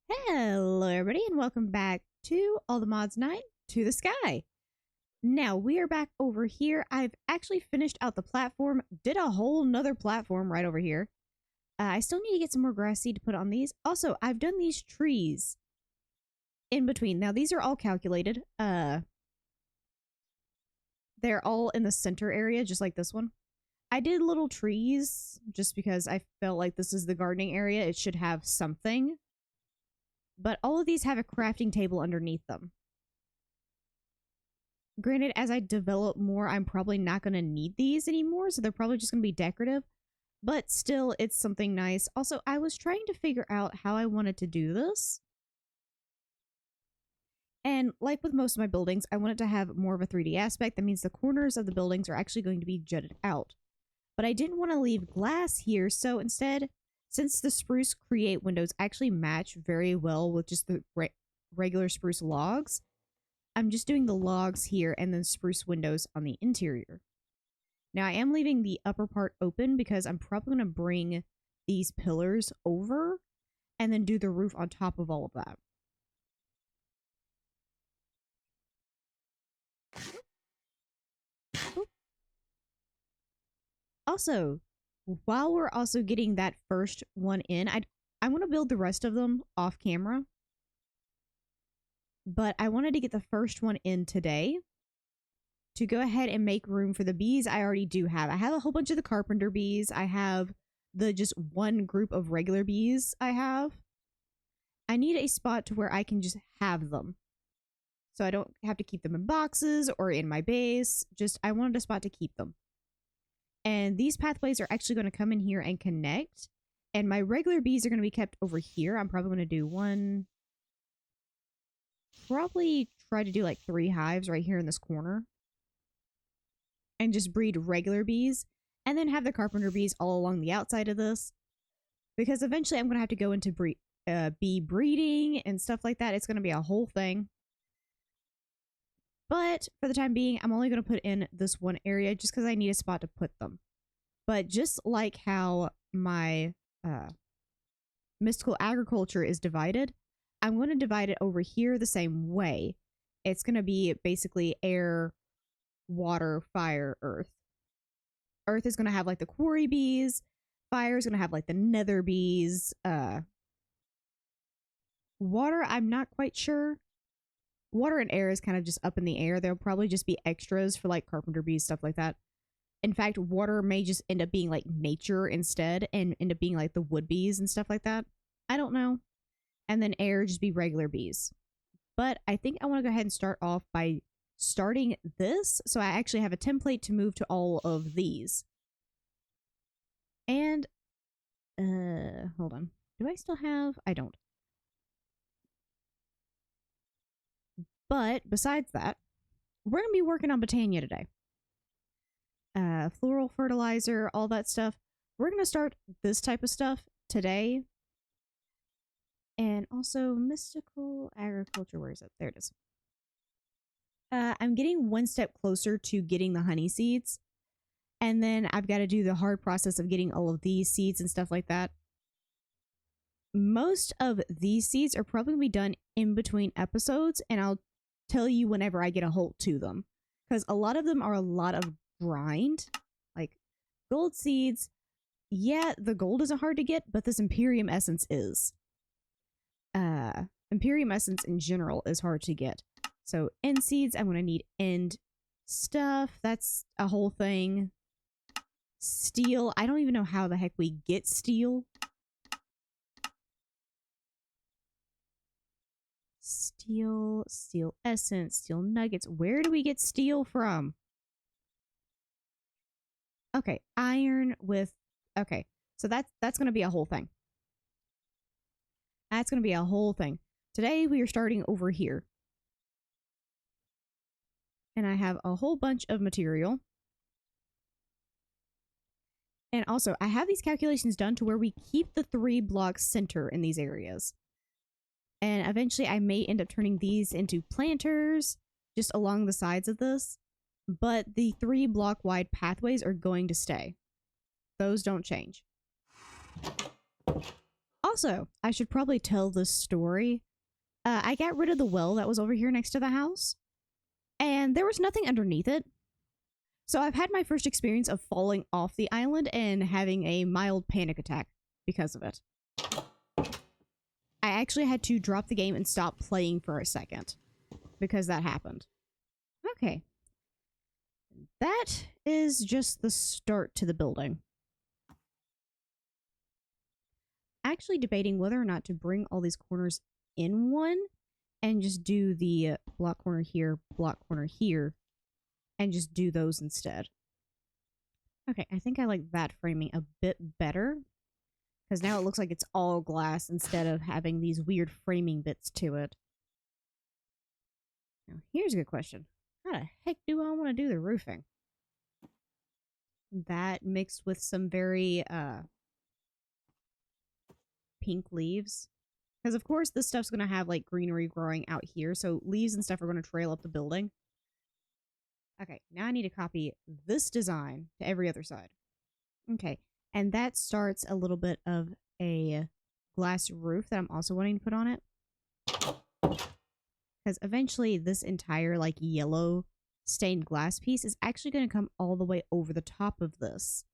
Hello, everybody, and welcome back to All the Mods Night to the Sky. Now, we are back over here. I've actually finished out the platform, did a whole nother platform right over here. I still need to get some more grass seed to put on these. Also, I've done these trees in between. Now, these are all calculated. They're all in the center area, just like this one. I did little trees just because I felt like this is the gardening area. It should have something. But all of these have a crafting table underneath them. Granted, as I develop more, I'm probably not going to need these anymore, so they're probably just going to be decorative. But still, it's something nice. Also, I was trying to figure out how I wanted to do this. And like with most of my buildings, I wanted to have more of a 3D aspect. That means the corners of the buildings are actually going to be jutted out. But I didn't want to leave glass here, so instead, since the spruce create windows actually match very well with just the regular spruce logs, I'm just doing the logs here and then spruce windows on the interior. Now I am leaving the upper part open because I'm probably going to bring these pillars over and then do the roof on top of all of that. Also, while we're also getting that first one in, I want to build the rest of them off camera. But I wanted to get the first one in today to go ahead and make room for the bees I already do have. I have a whole bunch of the carpenter bees. I have the just one group of regular bees I have. I need a spot to where I can just have them. So I don't have to keep them in boxes or in my base. Just I wanted a spot to keep them. And these pathways are actually going to come in here and connect. And my regular bees are going to be kept over here. I'm probably going to do one. Probably try to do like 3 hives right here in this corner. And just breed regular bees. And then have the carpenter bees all along the outside of this. Because eventually I'm going to have to go into bee breeding and stuff like that. It's going to be a whole thing. But for the time being, I'm only going to put in this one area just because I need a spot to put them. But just like how my mystical agriculture is divided, I'm going to divide it over here the same way. It's going to be basically air, water, fire, earth. Earth is going to have like the quarry bees. Fire is going to have like the nether bees. Water, I'm not quite sure. Water and air is kind of just up in the air. There'll probably just be extras for like carpenter bees, stuff like that. In fact, water may just end up being like nature instead and end up being like the wood bees and stuff like that. I don't know. And then air just be regular bees. But I think I want to go ahead and start off by starting this. So I actually have a template to move to all of these. And, hold on. Do I still have? I don't. But besides that, we're going to be working on Botania today. Floral fertilizer, all that stuff. We're going to start this type of stuff today. And also mystical agriculture. Where is it? There it is. I'm getting one step closer to getting the honey seeds. And then I've got to do the hard process of getting all of these seeds and stuff like that. Most of these seeds are probably going to be done in between episodes. And I'll tell you whenever I get a hold to them. Because a lot of them are a lot of grind. Like gold seeds. Yeah, the gold isn't hard to get, but this Imperium essence is. Imperium essence in general is hard to get. So end seeds, I'm going to need end stuff. That's a whole thing. Steel. I don't even know how the heck we get steel. Steel essence, steel nuggets. Where do we get steel from? Okay, iron with... Okay, so that's going to be a whole thing. That's going to be a whole thing. Today we are starting over here. And I have a whole bunch of material. And also, I have these calculations done to where we keep the 3 blocks center in these areas. And eventually I may end up turning these into planters just along the sides of this. But the 3 block wide pathways are going to stay. Those don't change. Also, I should probably tell this story. I got rid of the well that was over here next to the house, and there was nothing underneath it. So I've had my first experience of falling off the island and having a mild panic attack because of it. I actually had to drop the game and stop playing for a second because that happened. Okay. That is just the start to the building. Actually debating whether or not to bring all these corners in one and just do the block corner here, and just do those instead. Okay, I think I like that framing a bit better because now it looks like it's all glass instead of having these weird framing bits to it. Now, here's a good question. How the heck do I want to do the roofing? That mixed with some very pink leaves. Because of course this stuff's going to have like greenery growing out here, so leaves and stuff are going to trail up the building. Okay, now I need to copy this design to every other side. Okay, and that starts a little bit of a glass roof that I'm also wanting to put on it. Because eventually this entire like yellow stained glass piece is actually going to come all the way over the top of this.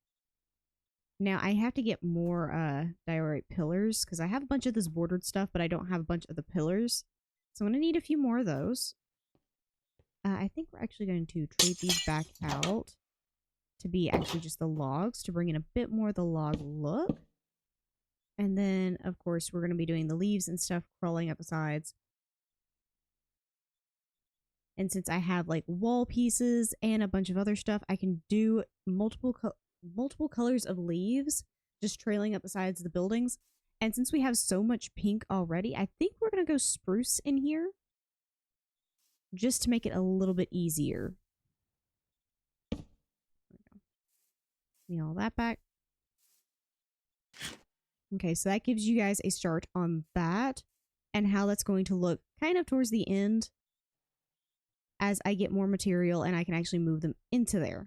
Now I have to get more diorite pillars because I have a bunch of this bordered stuff, but I don't have a bunch of the pillars. So I'm going to need a few more of those. I think we're actually going to trade these back out to be actually just the logs to bring in a bit more of the log look. And then, of course, we're going to be doing the leaves and stuff crawling up the sides. And since I have like wall pieces and a bunch of other stuff, I can do multiple colors of leaves just trailing up the sides of the buildings. And since we have so much pink already, I think we're going to go spruce in here just to make it a little bit easier. Give me all that back. Okay, so that gives you guys a start on that and how that's going to look kind of towards the end as I get more material and I can actually move them into there.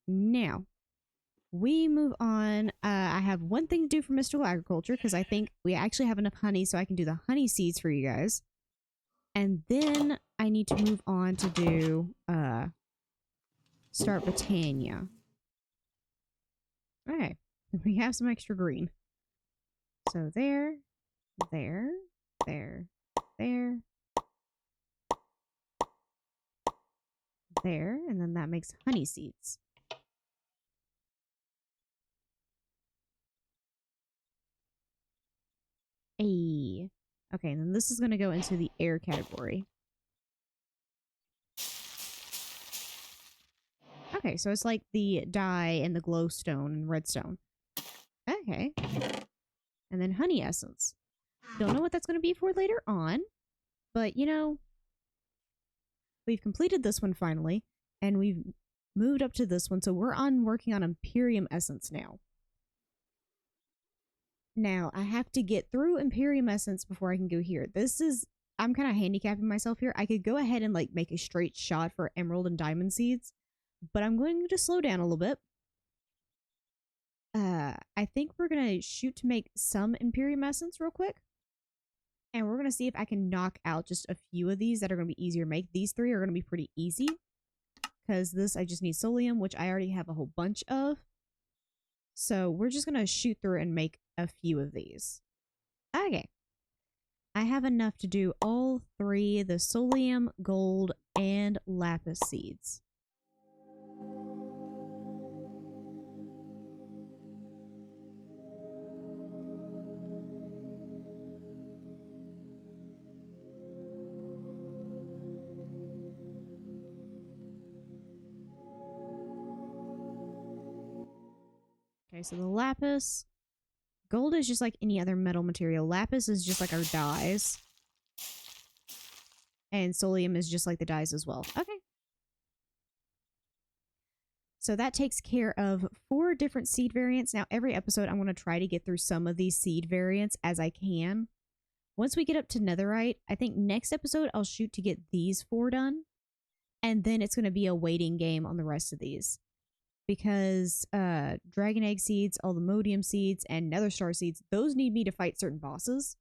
Now, we move on. I have one thing to do for mystical agriculture because I think we actually have enough honey so I can do the honey seeds for you guys. And then I need to move on to do start Botania. Okay, we have some extra green. So there, there, there, there, there, and then that makes honey seeds. Okay, and then this is going to go into the air category. Okay, so it's like the dye and the glowstone and redstone. Okay. And then honey essence. Don't know what that's going to be for later on, but you know, we've completed this one finally, and we've moved up to this one, so we're working on Imperium essence now. Now, I have to get through Imperium essence before I can go here. I'm kind of handicapping myself here. I could go ahead and like make a straight shot for emerald and diamond seeds, but I'm going to slow down a little bit. I think we're going to shoot to make some Imperium essence real quick. And we're going to see if I can knock out just a few of these that are going to be easier to make. These three are going to be pretty easy. Because this, I just need Solium, which I already have a whole bunch of. So we're just going to shoot through and make a few of these. Okay. I have enough to do all three, the Solium, gold, and lapis seeds. Okay, so the lapis. Gold is just like any other metal material. Lapis is just like our dyes. And Solium is just like the dyes as well. Okay. So that takes care of 4 different seed variants. Now, every episode, I'm going to try to get through some of these seed variants as I can. Once we get up to netherite, I think next episode, I'll shoot to get these 4 done. And then it's going to be a waiting game on the rest of these. because dragon egg seeds, all the modium seeds, and nether star seeds, those need me to fight certain bosses.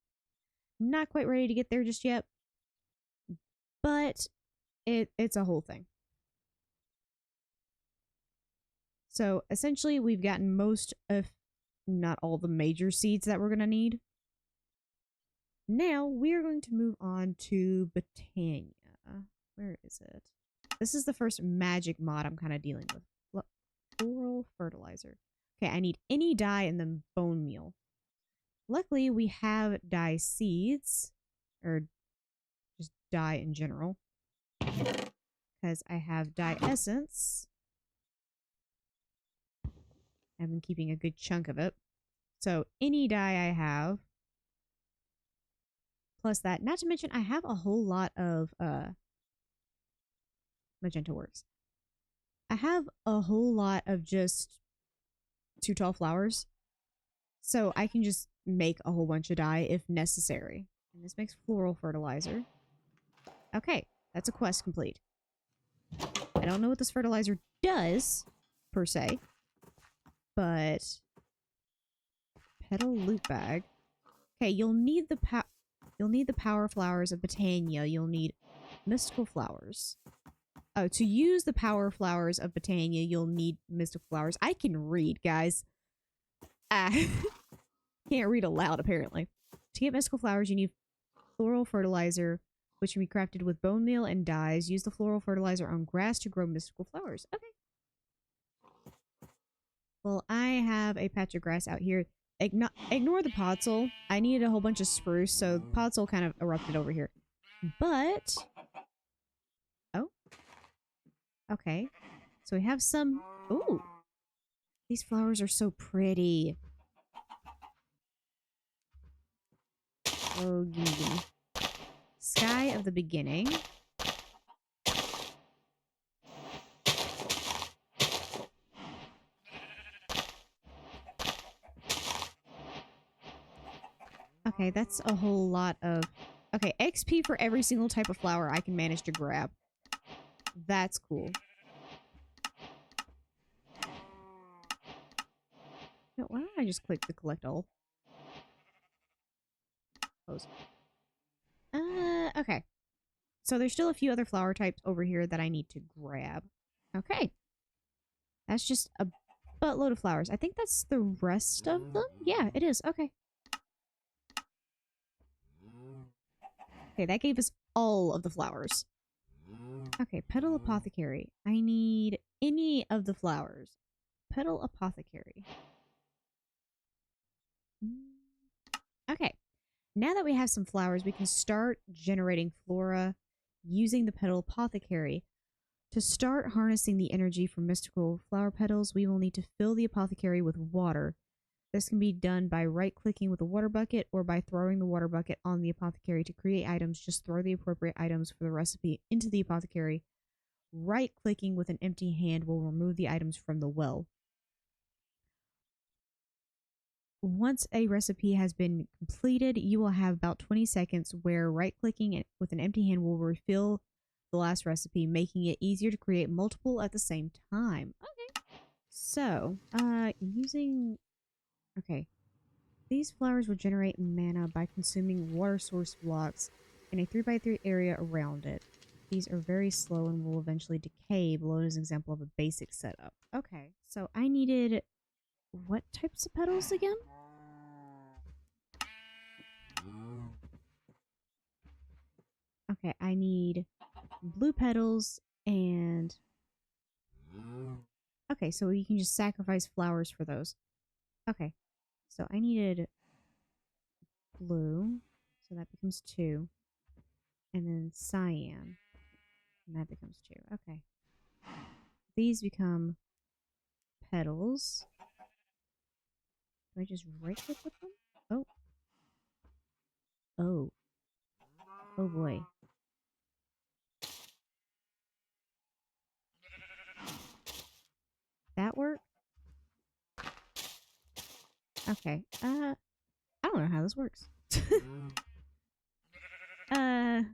Not quite ready to get there just yet, but it's a whole thing. So essentially, we've gotten most of, not all the major seeds that we're going to need. Now we are going to move on to Botania. Where is it? This is the first magic mod I'm kind of dealing with. Look, floral fertilizer. Okay, I need any dye and then bone meal. Luckily, we have dye seeds, or just dye in general, because I have dye essence. I've been keeping a good chunk of it. So any dye I have, plus that. Not to mention, I have a whole lot of magenta works. I have a whole lot of just too tall flowers, so I can just make a whole bunch of dye if necessary. And this makes floral fertilizer. Okay, that's a quest complete. I don't know what this fertilizer does, per se, but petal loot bag. Okay, you'll need the power flowers of Botania. You'll need mystical flowers. Oh, to use the power flowers of Botania, you'll need mystical flowers. I can read, guys. Ah, can't read aloud, apparently. To get mystical flowers, you need floral fertilizer, which can be crafted with bone meal and dyes. Use the floral fertilizer on grass to grow mystical flowers. Okay. Well, I have a patch of grass out here. Ignore the podzol. I needed a whole bunch of spruce, so the podzol kind of erupted over here. But... oh. Okay. So we have some... ooh. These flowers are so pretty. Oh, gimme. Sky of the Beginning. Okay, that's a whole lot of... okay, XP for every single type of flower I can manage to grab. That's cool. No, why don't I just click the collect all? Close. Okay. So there's still a few other flower types over here that I need to grab. Okay. That's just a buttload of flowers. I think that's the rest of them? Yeah, it is. Okay. Okay, that gave us all of the flowers. Okay, petal apothecary. I need any of the flowers. Petal apothecary. Okay. Now that we have some flowers, we can start generating flora using the petal apothecary. To start harnessing the energy from mystical flower petals, we will need to fill the apothecary with water. This can be done by right-clicking with a water bucket or by throwing the water bucket on the apothecary. To create items, just throw the appropriate items for the recipe into the apothecary. Right-clicking with an empty hand will remove the items from the well. Once a recipe has been completed, you will have about 20 seconds where right-clicking with an empty hand will refill the last recipe, making it easier to create multiple at the same time. Okay. So, using... okay. These flowers will generate mana by consuming water source blocks in a 3x3 area around it. These are very slow and will eventually decay. Below is an example of a basic setup. Okay, so I needed... what types of petals again? Okay, I need blue petals and... okay, so you can just sacrifice flowers for those. Okay, so I needed blue, so that becomes 2. And then cyan, and that becomes 2. Okay. These become petals. Do I just right-click with them? Oh. Oh. Oh boy. That work? Okay. I don't know how this works. How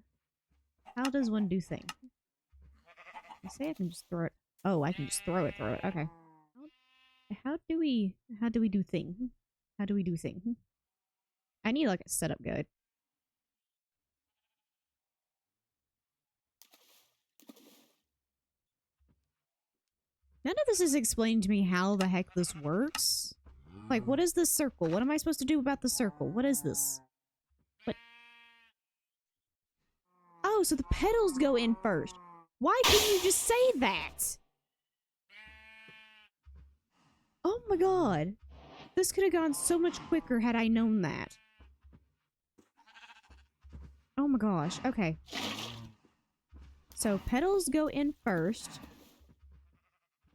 does one do thing? I say I can just throw it. Oh, I can just throw it. Okay. How do we do thing? How do we do thing? I need like a setup guide. None of this is explained to me how the heck this works. Like, what is this circle? What am I supposed to do about the circle? What is this? What? Oh, so the petals go in first. Why couldn't you just say that? Oh my god. This could have gone so much quicker had I known that. Oh my gosh. Okay. So petals go in first.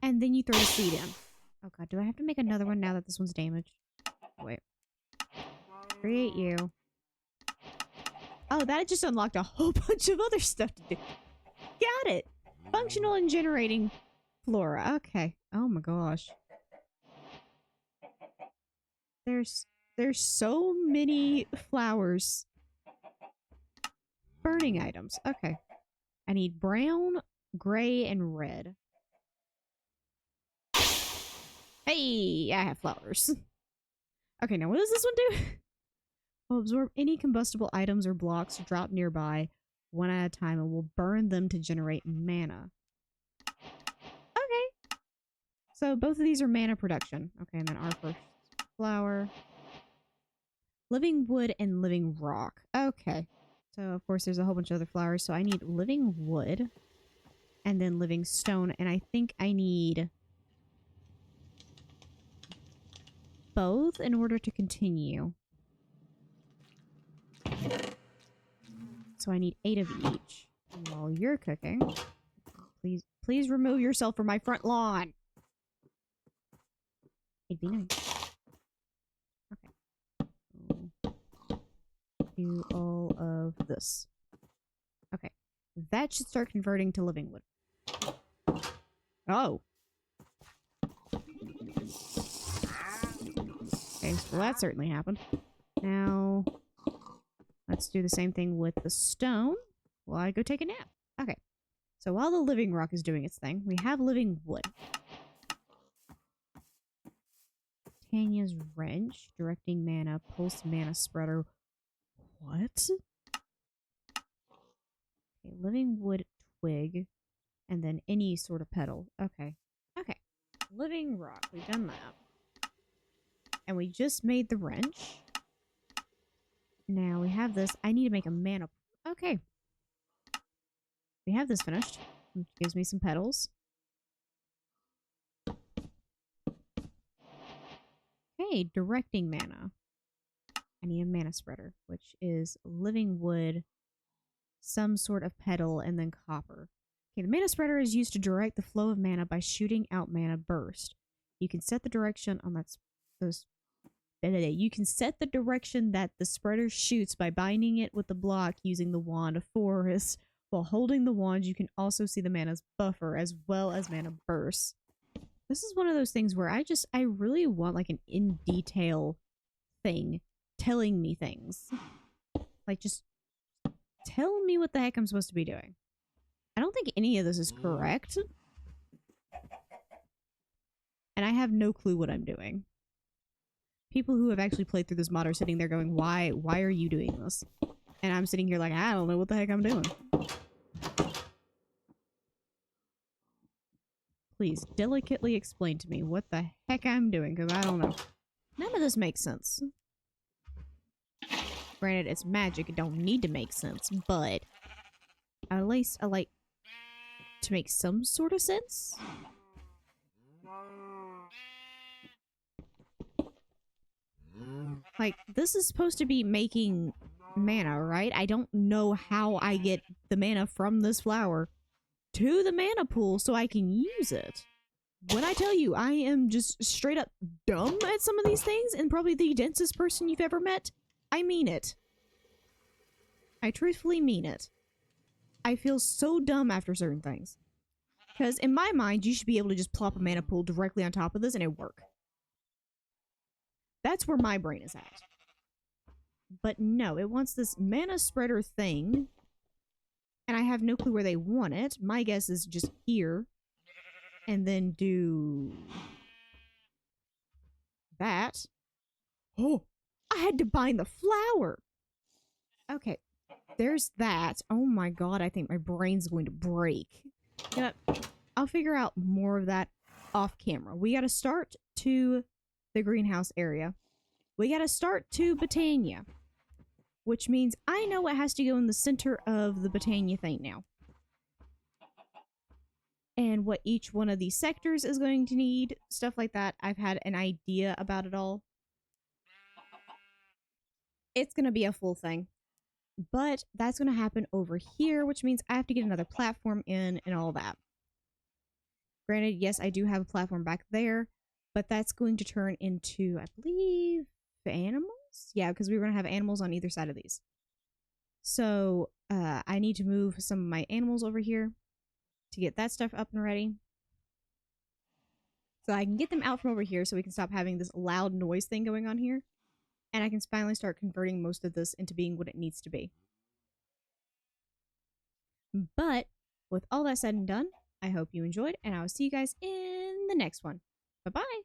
And then you throw the seed in. Oh god, do I have to make another one now that this one's damaged? Wait. Create you. Oh, that just unlocked a whole bunch of other stuff to do. Got it. Functional and generating flora. Okay. Oh my gosh. There's so many flowers. Burning items. Okay. I need brown, gray, and red. Hey, I have flowers. Okay, now what does this one do? Will absorb any combustible items or blocks dropped nearby one at a time and will burn them to generate mana. Okay. So both of these are mana production. Okay, and then our first flower. Living wood and living rock. Okay. So of course there's a whole bunch of other flowers. So I need living wood and then living stone. And I think I need both in order to continue. So I need 8 of each. And while you're cooking, please remove yourself from my front lawn. It'd be nice. Okay. Do all of this. Okay. That should start converting to living wood. Oh. Okay, so that certainly happened. Now, let's do the same thing with the stone while I go take a nap. Okay. So while the living rock is doing its thing, we have living wood. Tanya's wrench, directing mana, pulse mana spreader. What? Okay, living wood twig, and then any sort of petal. Okay. Okay. Living rock. We've done that. And we just made the wrench. Now we have this. I need to make a mana. Okay. We have this finished. It gives me some petals. Okay, directing mana. I need a mana spreader, which is living wood, some sort of petal, and then copper. Okay, the mana spreader is used to direct the flow of mana by shooting out mana burst. You can set the direction on you can set the direction that the spreader shoots by binding it with the block using the wand of forest. While holding the wand, you can also see the mana's buffer as well as mana burst. This is one of those things where I really want like an in detail thing telling me things. Like just tell me what the heck I'm supposed to be doing. I don't think any of this is correct. And I have no clue what I'm doing. People who have actually played through this mod are sitting there going, why are you doing this? And I'm sitting here like, I don't know what the heck I'm doing. Please, delicately explain to me what the heck I'm doing, because I don't know. None of this makes sense. Granted, it's magic, it don't need to make sense, but at least I like to make some sort of sense. Like, this is supposed to be making mana, right? I don't know how I get the mana from this flower to the mana pool so I can use it. When I tell you I am just straight up dumb at some of these things and probably the densest person you've ever met, I mean it. I truthfully mean it. I feel so dumb after certain things. Because in my mind, you should be able to just plop a mana pool directly on top of this and it work. That's where my brain is at. But no, it wants this mana spreader thing. And I have no clue where they want it. My guess is just here. And then do that. Oh, I had to bind the flower. Okay, there's that. Oh my god, I think my brain's going to break. You know what? I'll figure out more of that off camera. We gotta start to the greenhouse area. We gotta start to Botania, which means I know what has to go in the center of the Botania thing now. And what each one of these sectors is going to need, stuff like that. I've had an idea about it all. It's gonna be a full thing. But that's gonna happen over here, which means I have to get another platform in and all that. Granted, yes, I do have a platform back there, but that's going to turn into, I believe, animals? Yeah, because we were going to have animals on either side of these. So I need to move some of my animals over here to get that stuff up and ready. So I can get them out from over here so we can stop having this loud noise thing going on here. And I can finally start converting most of this into being what it needs to be. But with all that said and done, I hope you enjoyed, and I will see you guys in the next one. Bye-bye!